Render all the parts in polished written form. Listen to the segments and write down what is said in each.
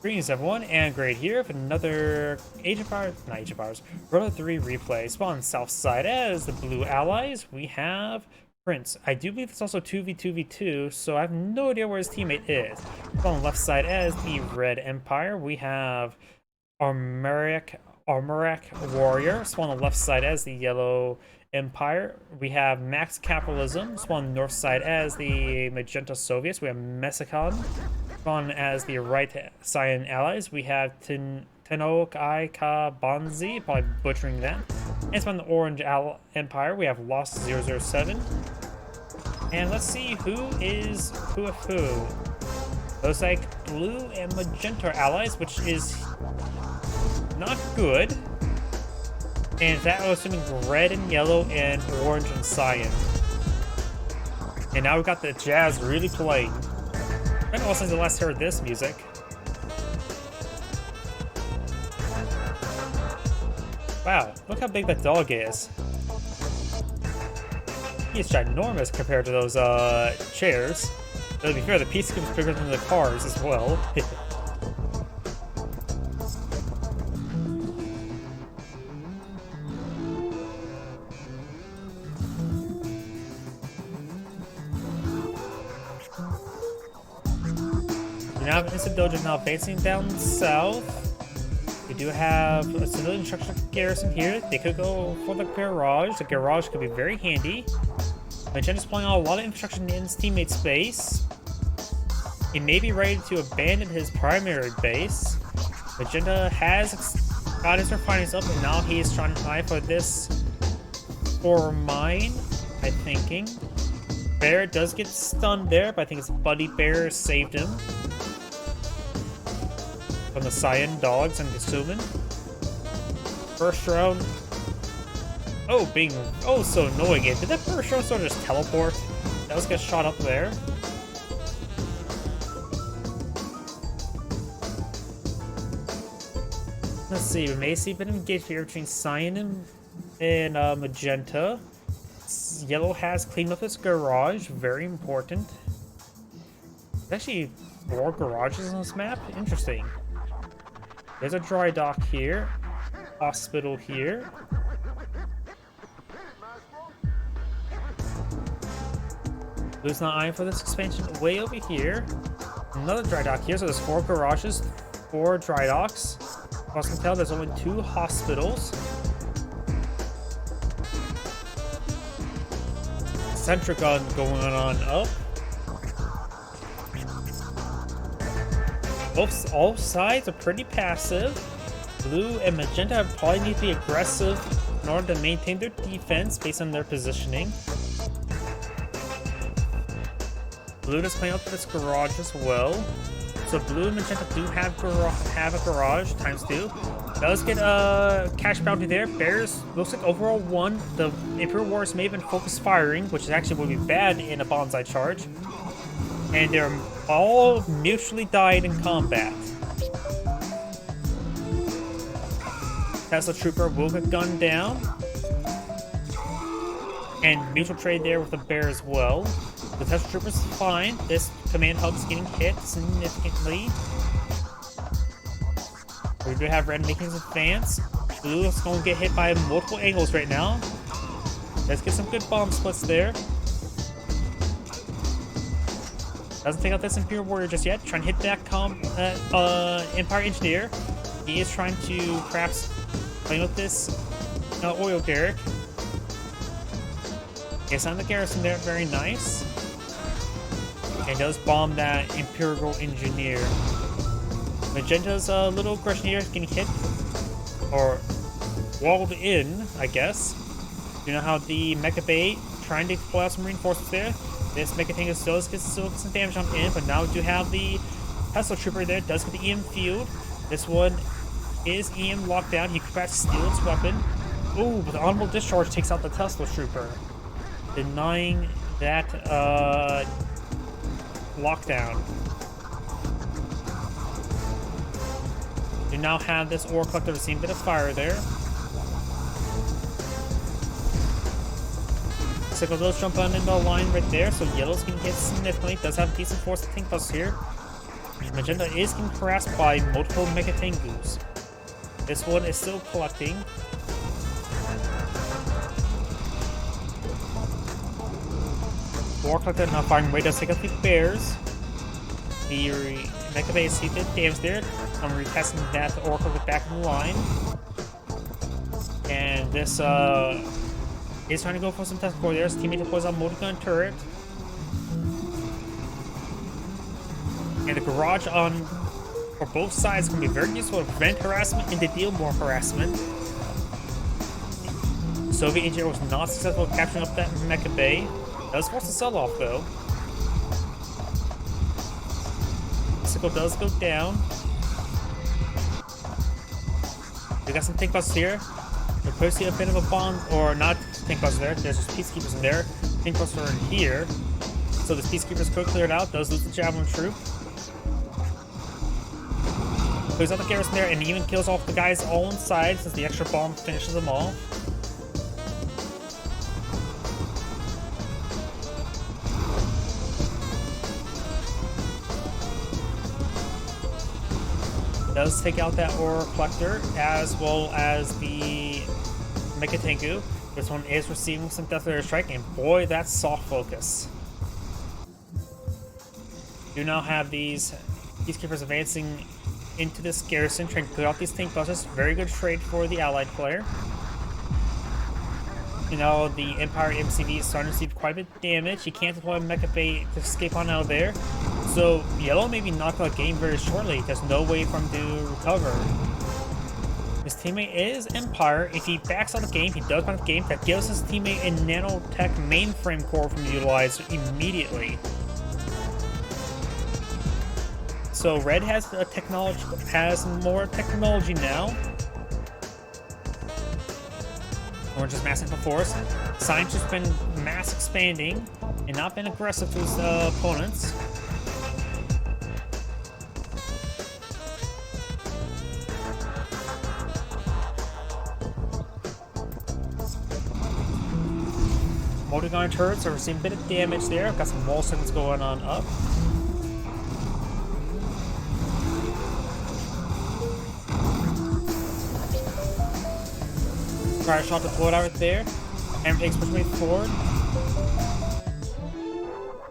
Greetings everyone, and Great here with another Age of Empires, not Age of Empires, Rota 3 replay. Spawn south side as the blue allies, we have Prince. I do believe it's also 2v2v2, so I have no idea where his teammate is. Spawn left side as the red empire, we have AramaicWarrior. Spawn on the left side as the yellow empire. We have Max Capitalism. Spawn north side as the magenta Soviets. We have Messican. Spawn as the right cyan allies. We have TennohikaBanzai, probably butchering that. And spawn the orange empire. We have Lost007. And let's see who is who of who. Looks like blue and magenta allies, which is not good. And that was assuming red and yellow and orange and cyan. And now we've got the jazz really playing. I don't know since the last heard this music. Wow, look how big that dog is. He's ginormous compared to those chairs. To be fair, the piece is bigger than the cars as well. Now instant dojo now facing down south. We do have a civilian structure garrison here. They could go for the garage. The garage could be very handy. Magenta's pulling out a lot of infrastructure in his teammate's base. He may be ready to abandon his primary base. Magenta has got his refineries up, and now he is trying to eye for this for mine, I'm thinking. Bear does get stunned there, but I think his buddy Bear saved him from the cyan dogs, I'm assuming. First round. Oh, being so annoying. Did that first round sort of just teleport? That was get shot up there. Let's see, we may see a bit of engagement here between cyan and magenta. Yellow has cleaned up its garage, very important. There's actually 4 garages on this map, interesting. There's a dry dock here, hospital here. Blue's not eyeing for this expansion way over here. Another dry dock here, so there's 4 garages, 4 dry docks. As you can tell, there's only 2 hospitals. Centric going on up. All sides are pretty passive. Blue and magenta probably need to be aggressive in order to maintain their defense based on their positioning. Blue is playing up to this garage as well. So blue and magenta do have a garage, times 2. Does get a cash bounty there. Bears looks like overall 1. The Imperial Warriors may have been focused firing, which is actually would be bad in a bonsai charge. And they're all mutually died in combat. Tesla Trooper will get gunned down. And mutual trade there with the bear as well. The Tesla Trooper's fine. This command hub is getting hit significantly. We do have red making his advance. Blue is going to get hit by multiple angles right now. Let's get some good bomb splits there. Doesn't take out this Imperial Warrior just yet. Trying to hit that Empire Engineer. He is trying to perhaps play with this oil derrick. Gets on the garrison there, very nice. And does bomb that Imperial Engineer. Magenta's little aggression here is getting hit. Or walled in, I guess. You know how the Mecha Bay trying to pull out some reinforcements there. This Mecha Tank still gets some damage on in, but now we do have the Tesla Trooper there. Does get the EM field. This one is EM locked down. He could perhaps steal his weapon. Ooh, but the honorable discharge takes out the Tesla Trooper, denying that lockdown. You now have this ore collector receiving a bit of fire there. Sickle does jump on into the line right there, so yellow's gonna hit significantly. Does have decent force to tank bust here. Magenta is getting harassed by multiple Mega Tengus. This one is still collecting. War Collector now finding a way to take out the bears. The Mega Bay see the damage there. I'm retesting that to Oracle back in the line. And this is trying to go for some tactical there. His teammate deploys on multi-gun turret. And the garage on for both sides can be very useful to prevent harassment and to deal more harassment. Soviet engineer was not successful in capturing up that Mecha Bay. Does force a sell-off though. Sickle does go down. We got some tank busters here. We could see a bit of a bond, or not tank busters there. There's just peacekeepers in there. Tank busters are in here. So this peacekeepers could clear it out. Does lose the javelin troop. Clears out the garrison there and even kills off the guys all inside since the extra bomb finishes them all. Does take out that ore collector as well as the Mega Tengu. This one is receiving some death layer strike, and boy, that's soft focus. Do now have these peacekeepers advancing into this garrison, trying to clear out these tank busters. Very good trade for the allied player. You know, the Empire MCV is starting to receive quite a bit of damage. He can't deploy a Mecha Bay to escape on out of there. So, Yellow may be knocked out of the game very shortly. There's no way for him to recover. His teammate is Empire. If he backs out of the game, he does back out of the game. That gives his teammate a nanotech mainframe core for him to utilize immediately. So, Red has more technology now. Orange is massing before us. Science has been mass expanding and not been aggressive to his opponents. Multi-gun turrets are receiving a bit of damage there. Got some wall segments going on up. Fire shot deployed out right there. Hammer takes push way forward.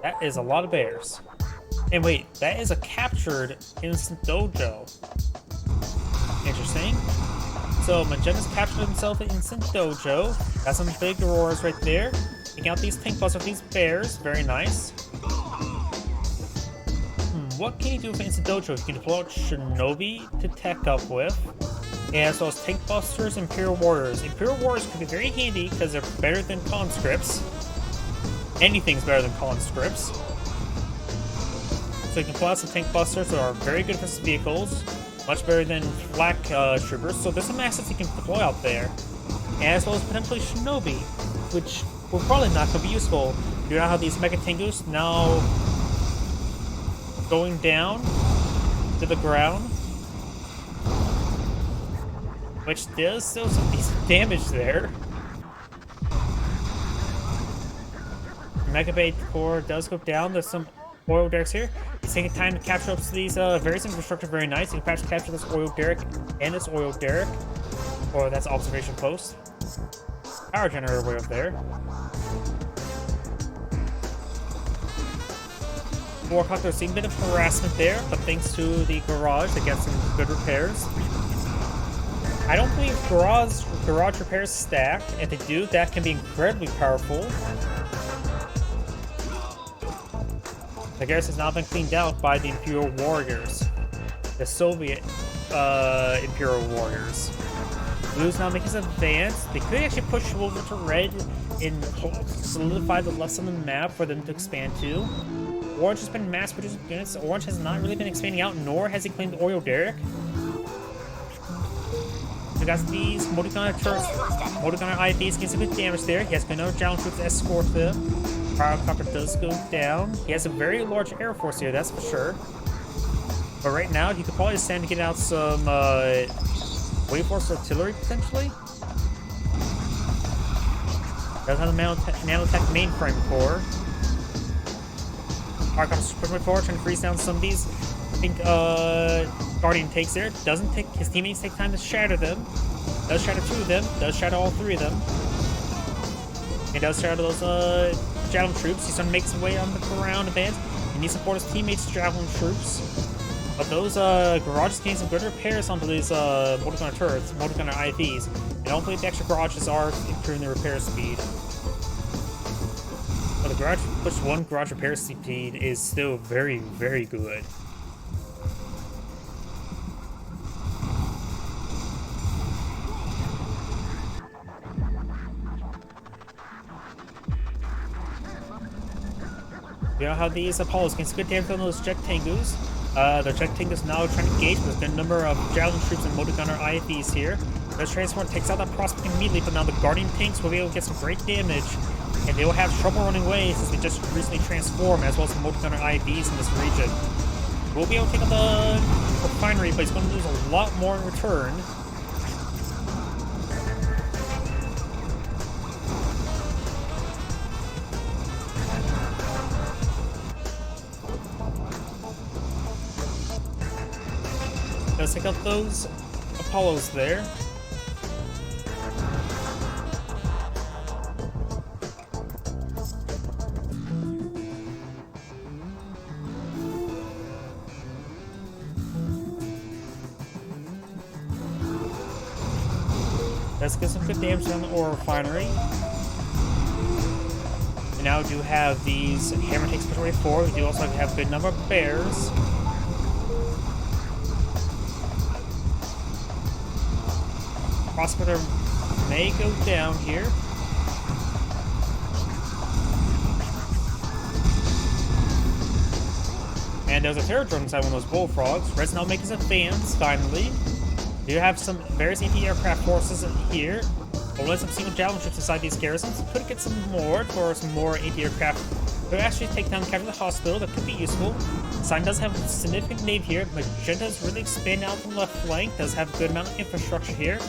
That is a lot of bears. And wait, that is a captured instant dojo. Interesting. So Magenta's captured himself an instant dojo. Got some big roars right there. Taking out these tank busters, these bears. Very nice. What can he do for instant dojo? He can deploy out Shinobi to tech up with. And so as tank busters, Imperial Warriors. Imperial Warriors can be very handy because they're better than conscripts. Anything's better than conscripts. So you can pull out some tank busters that are very good for vehicles. Much better than flak troopers. So there's some assets you can deploy out there. As well as potentially Shinobi, which will probably not going to be useful. You know how these Mega Tengus now going down to the ground, which does still some decent damage there. Mega Bay core does go down. There's some oil derricks here. He's taking time to capture up these various infrastructure. Very nice. You can perhaps capture this oil derrick and this oil derrick, or that's observation post. Power generator way up there. War Collector seeing a bit of harassment there, but thanks to the garage, they get some good repairs. I don't believe garage repairs stack. If they do, that can be incredibly powerful. The garrison has now been cleaned out by the Imperial Warriors, the Soviet Imperial Warriors. Blue's now making his advance. They could actually push over to red and solidify the left side of the map for them to expand to. Orange has been mass producing units. Orange has not really been expanding out, nor has he claimed oil derrick. We got these multi-gunner turrets, multi-gunner IVs getting some good damage there. He has another Javelin troops to escort them. Pyrocopter does go down. He has a very large air force here, that's for sure. But right now, he could probably stand to get out some Wave Force artillery potentially. Doesn't have the nanotech mainframe core. Pyrocopter's pushing forward, trying to freeze down some of these think Guardian takes there. Doesn't take his teammates take time to shatter them. Does shatter 2 of them. Does shatter all 3 of them. He does shatter those javelin troops. He's trying to make his way on the ground a bit. He needs to support his teammates' javelin troops. But those garages gain some good repairs onto these multi-gunner turrets, multi-gunner IVs. And hopefully the extra garages are improving the repair speed. But the garage push 1 garage repair speed is still very, very good. You know how these Apollos can good damage on those jet tangus. The jet tangus now trying to engage with the number of javelin troops and multi-gunner IFVs here. The transform takes out that prospect immediately, but now the Guardian tanks will be able to get some great damage. And they will have trouble running away since they just recently transformed, as well as the multi-gunner IVs in this region. We'll be able to take out the refinery, but he's going to lose a lot more in return. Let's take out those Apollos there. Let's get some good damage on the ore refinery. And now we do have these hammer tanks push away 4. We do also have a good number of bears. Prospector may go down here. And there's a terror drone inside one of those bullfrogs. Red's now making his advance, finally. We do have some various anti-aircraft forces here. But let's some single javelin ships inside these garrisons. Could get some more for some more anti-aircraft. Could actually take down capture the hospital. That could be useful. Sign does have a significant nave here. Magenta is really expanding out from the left flank. Does have a good amount of infrastructure here.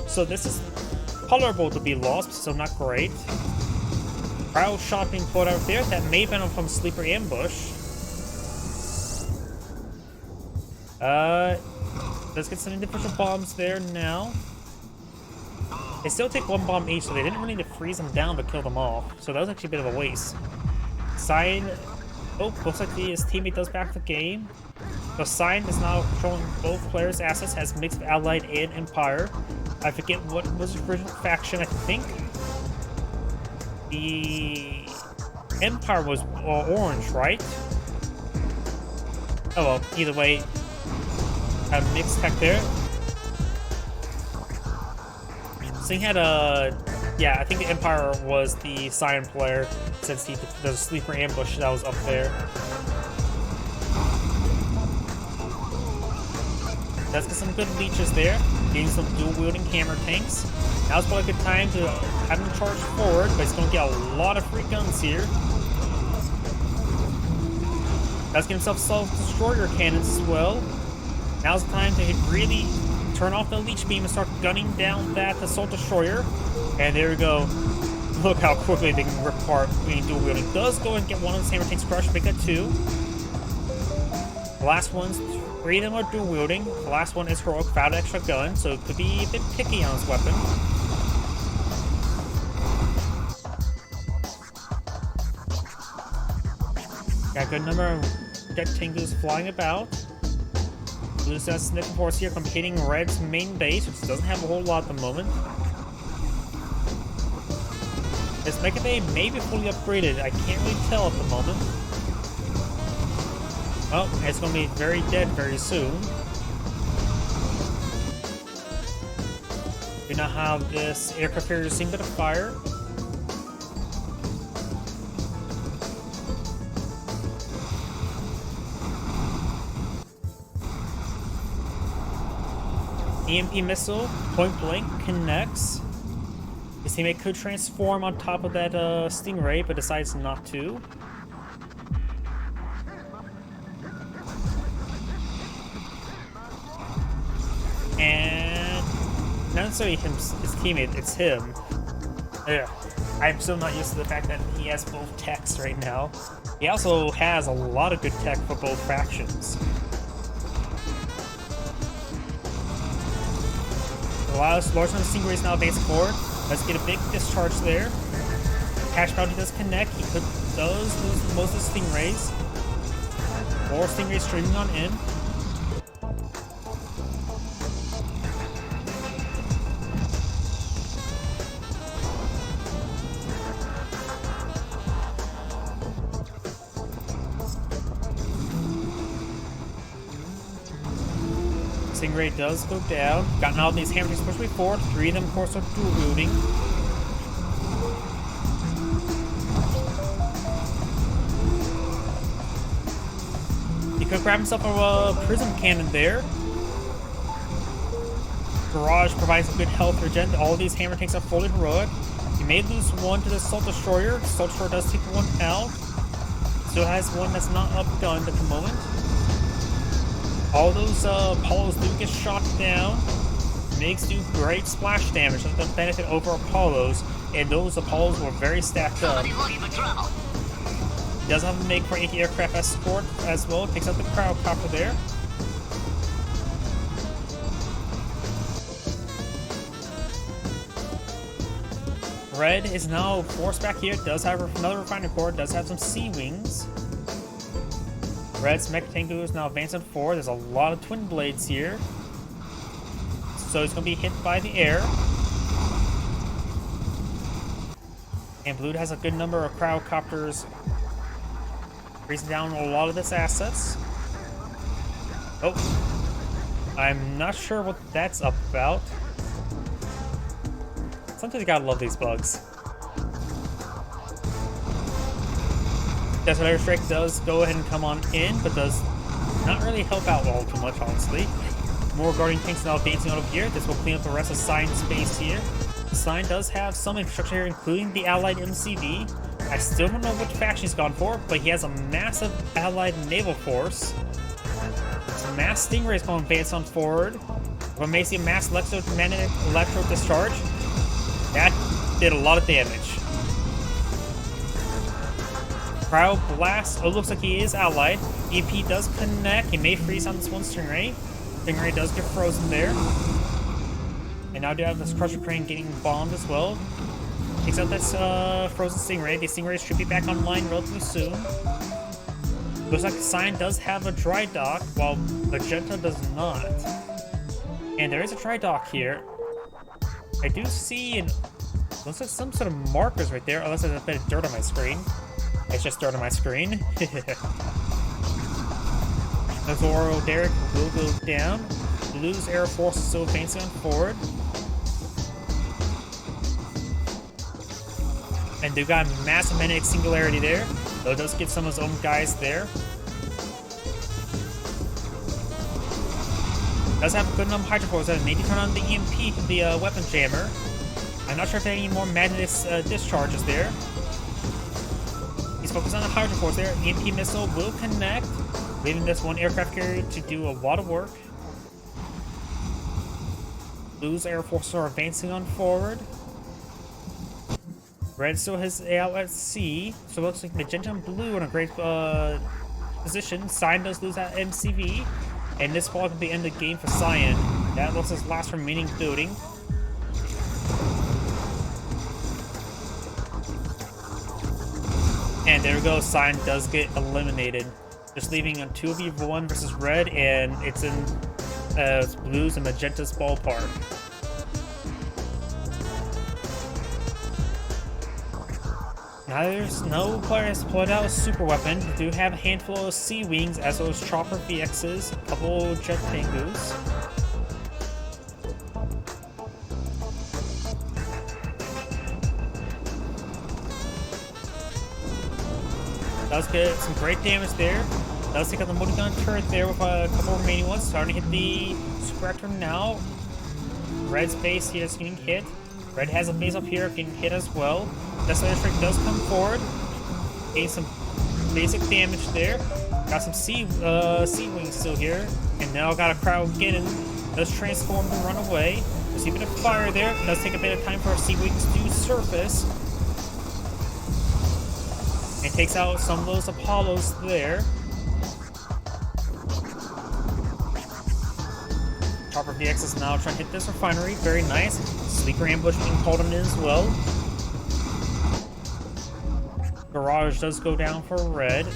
So this is tolerable to be lost, so not great. Cryo shot being pulled out there. That may have been from sleeper ambush. Let's get some individual bombs there now. They still take 1 bomb each, so they didn't really need to freeze them down to kill them off. So that was actually a bit of a waste. Sign. Oh, looks like his teammate does back the game. So Sign is now controlling both players' assets as mixed of Allied and Empire. I forget what was the original faction. I think the Empire was orange, right? Oh well, either way, a mixed tech there. So he had a, yeah, I think the Empire was the Cyan player since the sleeper ambush that was up there. Let's get some good leeches there. Getting some dual-wielding hammer tanks. Now's probably a good time to have him charge forward, but he's going to get a lot of free guns here. Let's get himself self-destroyer cannons as well. Now's the time to really turn off the leech beam and start gunning down that assault destroyer. And there we go. Look how quickly they can rip apart being dual-wielding. Does go and get one of those hammer tanks crushed, make that 2. The last one's 3 of them are dual wielding. The last one is heroic without an extra gun, so it could be a bit picky on his weapon. Got a good number of jet tangus flying about. Lose that significant force here from hitting Red's main base, which doesn't have a whole lot at the moment. This Mega Bay may be fully upgraded. I can't really tell at the moment. Oh, it's going to be very dead very soon. We now have this aircraft carrier seeing a bit of fire. EMP missile, point blank, connects. His teammate could transform on top of that Stingray, but decides not to. And not necessarily his teammate, it's him. Yeah, I'm still not used to the fact that he has both techs right now. He also has a lot of good tech for both factions. allows large number of stingrays now advancing forward. Let's get a big discharge there. Cash bounty does connect. He does lose most of the stingrays. 4 stingrays streaming on in. Stingray does go down. Gotten all these hammers pushed way forward. 3 of them, of course, are dual wielding. He could grab himself a prism cannon there. Barrage provides a good health regen. All these hammer tanks are fully heroic. He may lose one to the Assault Destroyer. Assault Destroyer does take one out. Still has one that's not upgunned at the moment. All those Apollos do get shot down. Makes do great splash damage. That's the benefit over Apollos. And those Apollos were very stacked up. He does have to make for anti-aircraft escort as well. Takes out the quadcopter there. Red is now forced back here. Does have another refining core. Does have some sea wings. Red's mech tango is now advancing forward. There's a lot of twin blades here. So he's going to be hit by the air. And Blue has a good number of quadcopters freezing down a lot of his assets. Oh. I'm not sure what that's about. Sometimes you gotta love these bugs. Desert Air Strike does go ahead and come on in, but does not really help out all too much, honestly. More Guardian tanks now advancing out of here. This will clean up the rest of Science space here. Sign does have some infrastructure here, including the Allied MCV. I still don't know which faction he's gone for, but he has a massive Allied naval force. Some mass Stingrays going to advance on forward. We may see a mass electromagnetic electro discharge. That did a lot of damage. Cryo Blast. Oh, looks like he is allied. EP does connect. He may freeze on this one Stingray. Stingray does get frozen there. And now do have this Crusher Crane getting bombed as well. Takes out this frozen Stingray. The Stingrays should be back online relatively soon. Looks like Cyan does have a dry dock, while Magenta does not. And there is a dry dock here. I do see looks like some sort of markers right there, unless there's a bit of dirt on my screen. It's just dirt on my screen. Zoro Derek will go down. Blue's Air Force is still advancing on forward. And they've got a massive magnetic singularity there, though it does get some of his own guys there. Does have a good number of hydrofoils that maybe turn on the EMP to the weapon jammer. I'm not sure if there are any more magnetic discharges there. He's focused on the hydrofoils there. EMP missile will connect, leaving this one aircraft carrier to do a lot of work. Blue's Air Forces are advancing on forward. Red still has out at sea, so it looks like Magenta and Blue in a great position. Cyan does lose that MCV, and this fall could be the end of the game for Cyan. That looks his last remaining building. And there we go, Cyan does get eliminated. Just leaving a 2v1 versus Red, and it's in Blue's and Magenta's ballpark. Now there's no player has pulled out a super weapon. They do have a handful of Sea Wings, as well as Chopper VXs, a couple Jet Tangoos. Does get some great damage there. Does take out the multi-gun turret there with a couple remaining ones. Starting to hit the super reactor now. Red's base here is getting hit. Red has a base up here getting hit as well. Desolator Strike does come forward. Gain some basic damage there. Got some sea wings still here. And now got a crowd getting. Does transform and run away. There's a bit of fire there. It does take a bit of time for our sea wings to surface. And takes out some of those Apollos there. Chopper VX is now trying to hit this refinery. Very nice. Sleeper ambush being called on in as well. Garage does go down for red.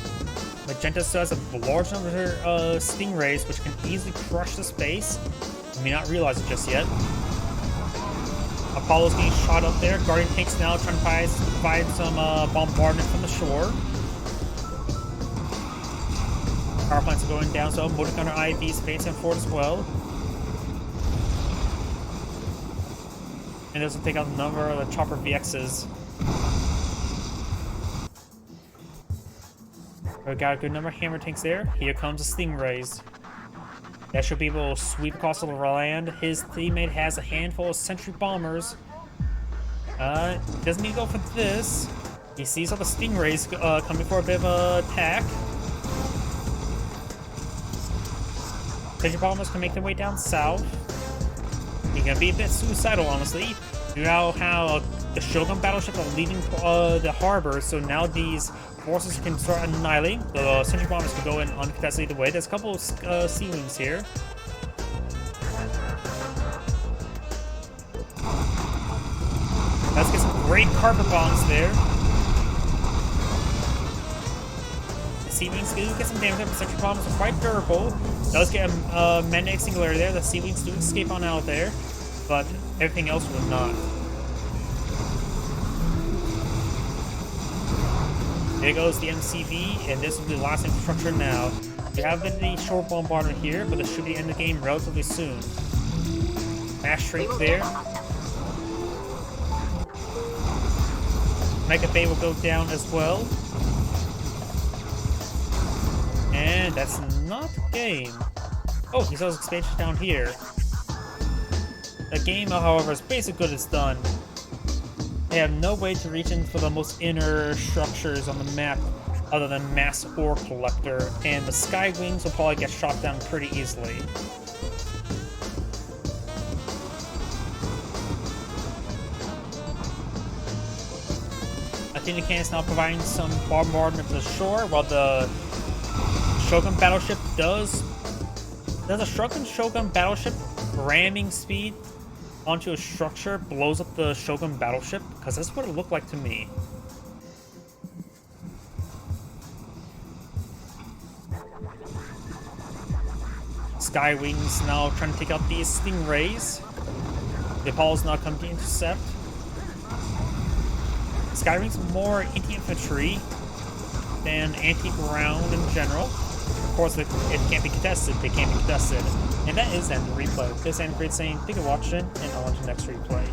Magenta still has a large number of stingrays, which can easily crush the space. You may not realize it just yet. Apollo's getting shot up there. Guardian tanks now trying to provide some bombardment from the shore. Power plants are going down, so motor gunner IVs facing forward as well. And this will take out a number of the chopper VXs. We got a good number of hammer tanks there. Here comes the stingrays. That should be able to sweep across the land. His teammate has a handful of sentry bombers. Doesn't need to go for this. He sees all the stingrays coming for a bit of an attack. Sentry bombers can make their way down south. He's gonna be a bit suicidal, honestly. You know how the Shogun battleships are leaving the harbor, so now these forces can start annihilating. The sentry bombers can go in uncontested either way. There's a couple of sea wings here. Let's get some great carpet bombs there. The sea wings do get some damage, but sentry bombs are quite durable. Does get a magnetic singularity there. The sea wings do escape on out there, but everything else will not. There goes the MCV, and this will be the last infrastructure now. We have been the short bombardment here, but this should be in the game relatively soon. Mash straight there. Mega Bay will go down as well. And that's not the game. Oh, he saw his expansion down here. The game, however, is basically good as done. They have no way to reach in for the most inner structures on the map other than Mass Ore Collector, and the Sky Wings will probably get shot down pretty easily. Athena Cannon is now providing some bombardment to the shore, while the Shogun battleship does a Shogun battleship ramming speed onto a structure blows up the Shogun battleship? Because that's what it looked like to me. Sky Wings now trying to take out these stingrays. The Apollo's now come to intercept. Sky Wings more anti-infantry than anti-ground in general. Of course, it can't be contested. They can't be contested. And that is the end of the replay. This is Andrew saying, thank you for watching, and I'll watch the next replay.